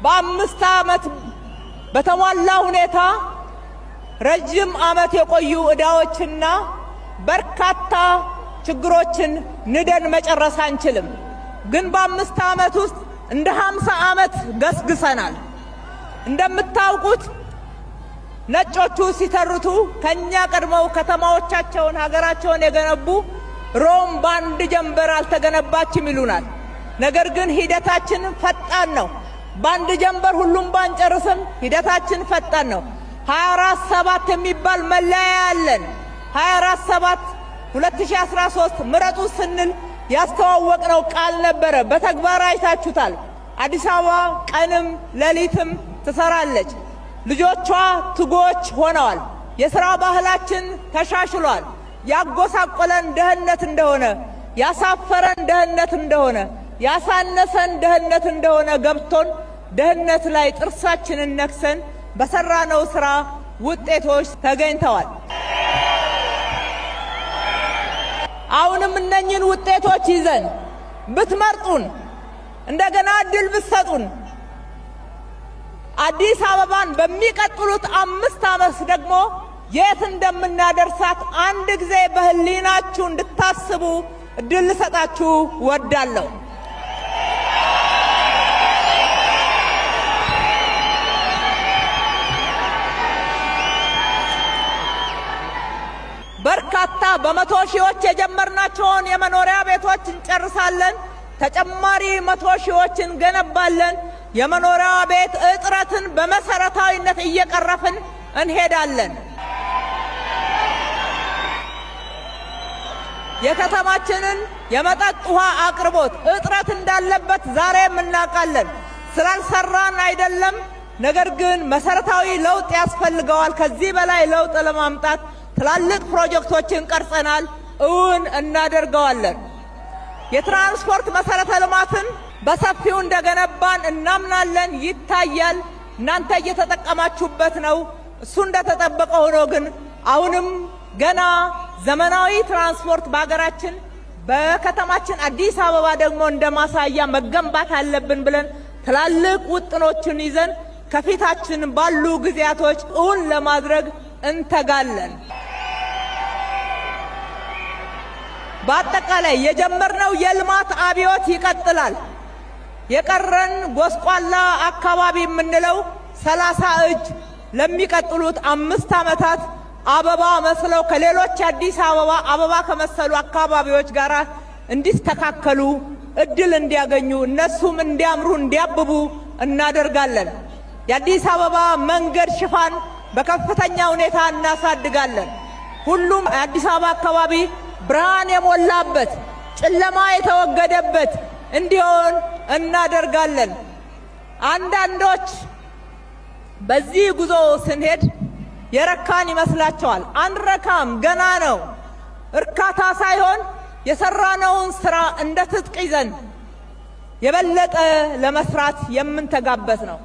በ5 ዓመት በተሟላ ሁኔታ ረጅም ዓመት የቆዩ ዕዳዎችና በርካታ ችግሮችን ንደን መጨረስ አንችልም። ግን በ5 ዓመት ውስጥ እንደ 50 ዓመት ገስግሰናል። እንደምታውቁት ነጮቹ ሲተርቱ ከኛ ቀድመው ከተማዎቻቸውን ሀገራቸውን የገነቡ ሮም በአንድ ጀንበር አልተገነባችም ይሉናል። ነገር ግን ሂደታችን ፈጣን ነው። በአንድ ጀንበር ሁሉም ባንጨርስም ሂደታችን ፈጣን ነው። 24/7 የሚባል መለያ አለን። 24/7 2013 ምረጡ ስንል ያስተዋወቅነው ቃል ነበረ። በተግባር አይታችሁታል። አዲስ አበባ ቀንም ሌሊትም ትሰራለች። ልጆቿ ትጎች ሆነዋል። የሥራ ባህላችን ተሻሽሏል። ያጎሳቆለን ደህንነት እንደሆነ፣ ያሳፈረን ደህንነት እንደሆነ፣ ያሳነሰን ደህንነት እንደሆነ ገብቶን ደህንነት ላይ ጥርሳችንን ነክሰን በሰራነው ሥራ ውጤቶች ተገኝተዋል። አሁንም እነኝን ውጤቶች ይዘን ብትመርጡን፣ እንደገና እድል ብትሰጡን አዲስ አበባን በሚቀጥሉት 5 ዓመት ደግሞ የት እንደምናደርሳት አንድ ጊዜ በህሊናችሁ እንድታስቡ እድል ልሰጣችሁ ወዳለሁ። በርካታ በመቶ ሺዎች የጀመርናቸውን የመኖሪያ ቤቶች እንጨርሳለን። ተጨማሪ 100 ሺዎችን ገነባለን። የመኖሪያ ቤት እጥረትን በመሰረታዊነት እየቀረፍን እንሄዳለን። የከተማችንን የመጠጥ ውሃ አቅርቦት እጥረት እንዳለበት ዛሬም እናውቃለን። ስላልሰራን አይደለም፣ ነገር ግን መሰረታዊ ለውጥ ያስፈልገዋል። ከዚህ በላይ ለውጥ ለማምጣት ትላልቅ ፕሮጀክቶችን ቀርጸናል፣ እውን እናደርገዋለን። የትራንስፖርት መሰረተ ልማትን በሰፊው እንደገነባን እናምናለን። ይታያል። እናንተ እየተጠቀማችሁበት ነው። እሱ እንደተጠበቀ ሆኖ ግን አሁንም ገና ዘመናዊ ትራንስፖርት በሀገራችን በከተማችን አዲስ አበባ ደግሞ እንደማሳያ መገንባት አለብን ብለን ትላልቅ ውጥኖችን ይዘን ከፊታችን ባሉ ጊዜያቶች እውን ለማድረግ እንተጋለን። በአጠቃላይ የጀመርነው የልማት አብዮት ይቀጥላል። የቀረን ጎስቋላ አካባቢ የምንለው 30 እጅ ለሚቀጥሉት 5 ዓመታት አበባ መስለው ከሌሎች አዲስ አበባ አበባ ከመሰሉ አካባቢዎች ጋር እንዲስተካከሉ እድል እንዲያገኙ እነሱም እንዲያምሩ እንዲያብቡ እናደርጋለን። የአዲስ አበባ መንገድ ሽፋን በከፍተኛ ሁኔታ እናሳድጋለን። ሁሉም የአዲስ አበባ አካባቢ ብርሃን የሞላበት ጨለማ የተወገደበት እንዲሆን እናደርጋለን። አንዳንዶች በዚህ ጉዞ ስንሄድ የረካን ይመስላቸዋል። አንረካም፣ ገና ነው። እርካታ ሳይሆን የሰራነውን ስራ እንደ ትጥቅ ይዘን የበለጠ ለመስራት የምንተጋበት ነው።